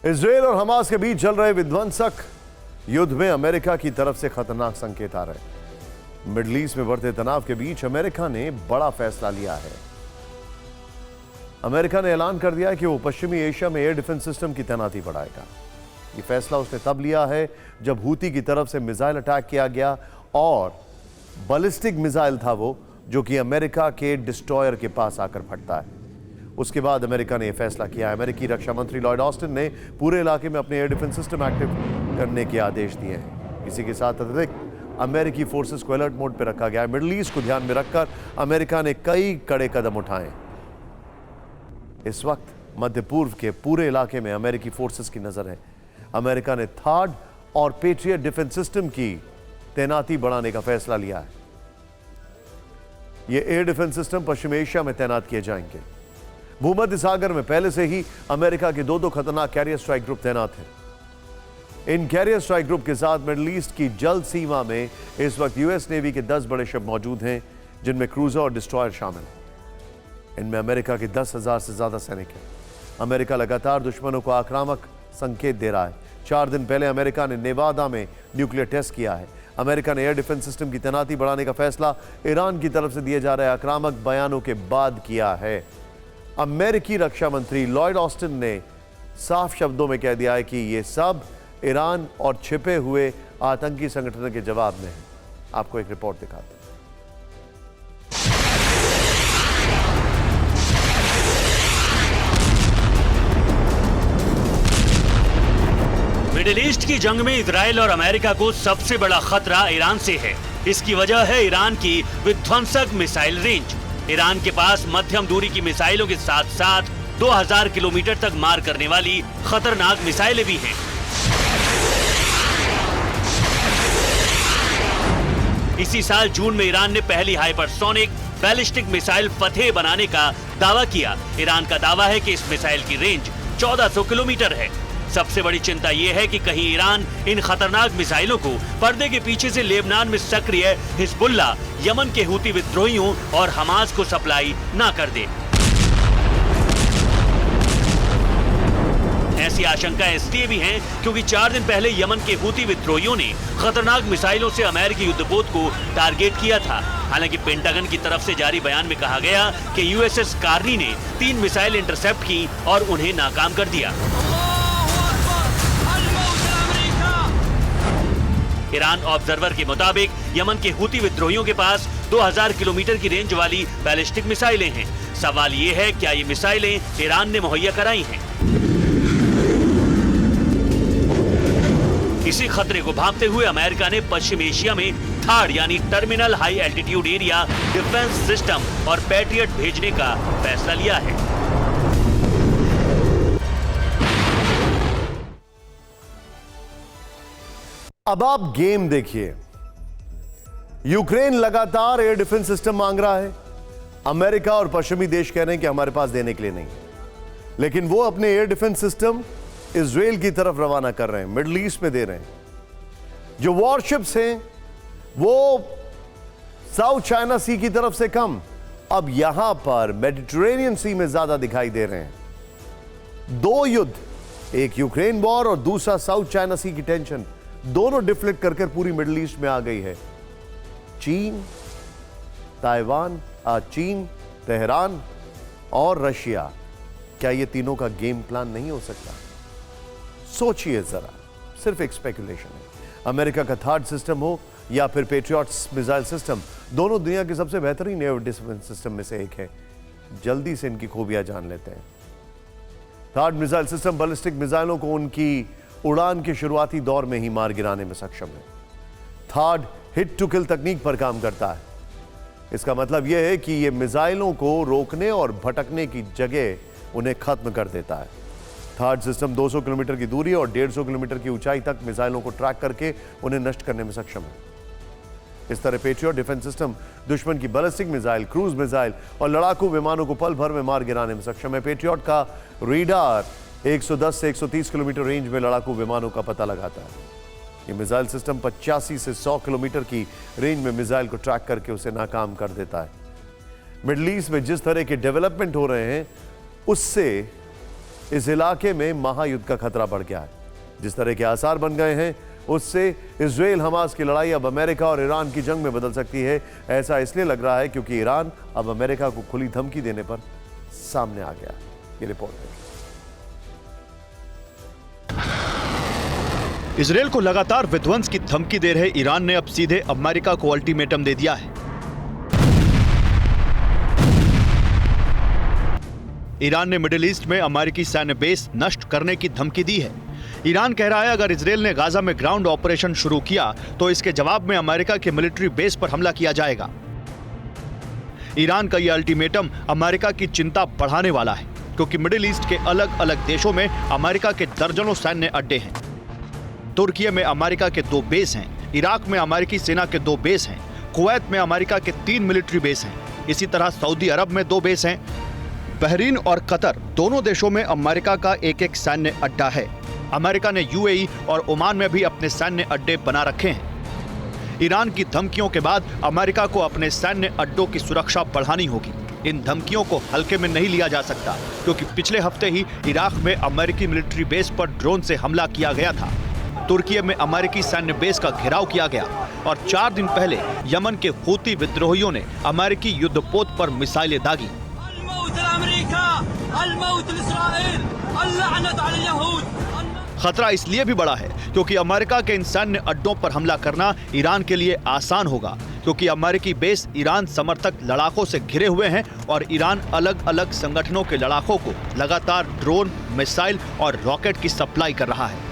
Israel और Hamas के बीच चल रहे विध्वंसक युद्ध में अमेरिका की तरफ से खतरनाक संकेत आ रहे हैं। मिडिल ईस्ट में बढ़ते तनाव के बीच अमेरिका ने बड़ा फैसला लिया है। अमेरिका ने ऐलान कर दिया है कि वो पश्चिमी एशिया में एयर डिफेंस सिस्टम की तैनाती बढ़ाएगा। ये फैसला उसने तब लिया है जब हूती की तरफ से मिसाइल अटैक किया गया और बैलिस्टिक मिसाइल था वो, जो कि अमेरिका के डिस्ट्रॉयर के पास आकर फटता है। उसके बाद अमेरिका ने यह फैसला किया। अमेरिकी रक्षा मंत्री लॉयड ऑस्टिन ने पूरे इलाके में अपने एयर डिफेंस सिस्टम एक्टिव करने के आदेश दिए हैं। इसी के साथ अतिरिक्त अमेरिकी फोर्सेस को अलर्ट मोड पर रखा गया है। मिडिल ईस्ट को ध्यान में रखकर अमेरिका ने कई कड़े कदम उठाए। इस वक्त मध्य पूर्व के पूरे इलाके में अमेरिकी फोर्सेस की नजर है। अमेरिका ने थार्ड और पेट्रियट डिफेंस सिस्टम की तैनाती बढ़ाने का फैसला लिया है। ये एयर डिफेंस सिस्टम पश्चिम एशिया में तैनात किए जाएंगे। भूमध्य सागर में पहले से ही अमेरिका के दो खतरनाक कैरियर स्ट्राइक ग्रुप तैनात हैं। इन कैरियर स्ट्राइक ग्रुप के साथ मिडिल ईस्ट की जल सीमा में इस वक्त यूएस नेवी के 10 बड़े शिप मौजूद हैं, जिनमें क्रूजर और डिस्ट्रॉयर शामिल हैं। इनमें अमेरिका के 10,000 से ज्यादा सैनिक हैं। अमेरिका लगातार दुश्मनों को आक्रामक संकेत दे रहा है। 4 दिन पहले अमेरिका ने नेवादा में न्यूक्लियर टेस्ट किया है। अमेरिका ने एयर डिफेंस सिस्टम की तैनाती बढ़ाने का फैसला ईरान की तरफ से दिए जा रहे आक्रामक बयानों के बाद किया है। अमेरिकी रक्षा मंत्री लॉयड ऑस्टिन ने साफ शब्दों में कह दिया है कि यह सब ईरान और छिपे हुए आतंकी संगठनों के जवाब में है। आपको एक रिपोर्ट दिखाते हैं। मिडिल ईस्ट की जंग में इजराइल और अमेरिका को सबसे बड़ा खतरा ईरान से है। इसकी वजह है ईरान की विध्वंसक मिसाइल रेंज। ईरान के पास मध्यम दूरी की मिसाइलों के साथ साथ 2000 किलोमीटर तक मार करने वाली खतरनाक मिसाइलें भी हैं। इसी साल जून में ईरान ने पहली हाइपरसोनिक बैलिस्टिक मिसाइल फतेह बनाने का दावा किया। ईरान का दावा है कि इस मिसाइल की रेंज 1400 किलोमीटर है। सबसे बड़ी चिंता यह है कि कहीं ईरान इन खतरनाक मिसाइलों को पर्दे के पीछे से लेबनान में सक्रिय हिजबुल्लाह, यमन के हूती विद्रोहियों और हमास को सप्लाई ना कर दे। ऐसी आशंकाएं इसलिए भी हैं क्योंकि 4 दिन पहले यमन के हूती विद्रोहियों ने खतरनाक मिसाइलों से अमेरिकी युद्धपोत को टारगेट किया था। हालांकि पेंटागन की तरफ से जारी बयान में कहा गया कि यूएसएस कार्नी ने 3 मिसाइल इंटरसेप्ट की और उन्हें नाकाम कर दिया। ईरान ऑब्जर्वर के मुताबिक यमन के हूती विद्रोहियों के पास 2000 किलोमीटर की रेंज वाली बैलिस्टिक मिसाइलें हैं। सवाल ये है, क्या ये मिसाइलें ईरान ने मुहैया कराई हैं? इसी खतरे को भांपते हुए अमेरिका ने पश्चिम एशिया में थार्ड यानी terminal high altitude area defence system और पैट्रियट भेजने का फैसला लिया है। अब आप गेम देखिए। यूक्रेन लगातार एयर डिफेंस सिस्टम मांग रहा है। अमेरिका और पश्चिमी देश कह रहे हैं कि हमारे पास देने के लिए नहीं, लेकिन वो अपने एयर डिफेंस सिस्टम इजराइल की तरफ रवाना कर रहे हैं, मिडिल ईस्ट में दे रहे हैं। जो वॉरशिप्स हैं वो साउथ चाइना सी की तरफ से कम, अब यहां पर मेडिटेरेनियन सी में ज्यादा दिखाई दे रहे हैं। 2 युद्ध, एक यूक्रेन वॉर और दूसरा साउथ चाइना सी की टेंशन, दोनों डिफ्लेक्ट करके पूरी मिडिल ईस्ट में आ गई है। चीन, तेहरान और रशिया, क्या ये तीनों का गेम प्लान नहीं हो सकता? सोचिए जरा, सिर्फ एक स्पेकुलेशन है। अमेरिका का थर्ड सिस्टम हो या फिर पेट्रियट्स मिसाइल सिस्टम, दोनों दुनिया के सबसे बेहतरीन एयर डिफेंस सिस्टम में से एक है। जल्दी से इनकी खूबियां जान लेते हैं। थर्ड मिसाइल सिस्टम बैलिस्टिक मिसाइलों को उनकी उड़ान के शुरुआती दौर में ही मार गिराने में सक्षम है। थर्ड हिट टू किल तकनीक पर काम करता है। इसका मतलब यह है कि यह मिसाइलों को रोकने और भटकने की जगह उन्हें खत्म कर देता है। थर्ड सिस्टम 200 किलोमीटर की दूरी और 150 किलोमीटर की ऊंचाई तक मिसाइलों को ट्रैक करके उन्हें नष्ट करने में सक्षम है। इस तरह पेट्रियट डिफेंस सिस्टम दुश्मन की बैलिस्टिक मिसाइल, क्रूज मिसाइल और लड़ाकू विमानों को पल भर में मार गिराने में सक्षम है। पेट्रियट का रेडार 110 से 130 किलोमीटर रेंज में लड़ाकू विमानों का पता लगाता है। यह मिसाइल सिस्टम 85 से 100 किलोमीटर की रेंज में मिसाइल को ट्रैक करके उसे नाकाम कर देता है। मिडिल ईस्ट में जिस तरह के डेवलपमेंट हो रहे हैं उससे इस इलाके में महायुद्ध का खतरा बढ़ गया है। जिस तरह के आसार बन गए हैं, उससे इजराइल हमास की लड़ाई अब अमेरिका और ईरान की जंग में बदल सकती है। ऐसा इसलिए लग रहा है क्योंकि ईरान अब अमेरिका को खुली धमकी देने पर सामने आ गया। ये रिपोर्ट है। इजराइल को लगातार विध्वंस की धमकी दे रहे ईरान ने अब सीधे अमेरिका को अल्टीमेटम दे दिया है। ईरान ने मिडिल ईस्ट में अमेरिकी सैन्य बेस नष्ट करने की धमकी दी है। ईरान कह रहा है अगर इजराइल ने गाजा में ग्राउंड ऑपरेशन शुरू किया तो इसके जवाब में अमेरिका के मिलिट्री बेस पर हमला किया जाएगा। ईरान का यह अल्टीमेटम अमेरिका की चिंता बढ़ाने वाला है क्योंकि मिडिल ईस्ट के अलग अलग देशों में अमेरिका के दर्जनों सैन्य अड्डे हैं। तुर्की में अमेरिका के 2 बेस हैं, इराक में अमेरिकी सेना के 2 बेस हैं, कुवैत में अमेरिका के 3 मिलिट्री बेस हैं। इसी तरह सऊदी अरब में 2 बेस हैं। बहरीन और कतर दोनों देशों में अमेरिका का एक सैन्य अड्डा है। अमेरिका ने यूएई और ओमान में भी अपने सैन्य अड्डे बना रखे हैं। ईरान की धमकियों के बाद अमेरिका को अपने सैन्य अड्डों की सुरक्षा बढ़ानी होगी। इन धमकियों को हल्के में नहीं लिया जा सकता क्योंकि पिछले हफ्ते ही इराक में अमेरिकी मिलिट्री बेस पर ड्रोन से हमला किया गया था। तुर्की में अमेरिकी सैन्य बेस का घेराव किया गया और 4 दिन पहले यमन के हूती विद्रोहियों ने अमेरिकी युद्धपोत पर मिसाइलें दागी। खतरा इसलिए भी बड़ा है क्योंकि अमेरिका के इन सैन्य अड्डों पर हमला करना ईरान के लिए आसान होगा क्योंकि अमेरिकी बेस ईरान समर्थक लड़ाकों से घिरे हुए हैं और ईरान अलग अलग संगठनों के लड़ाकों को लगातार ड्रोन, मिसाइल और रॉकेट की सप्लाई कर रहा है।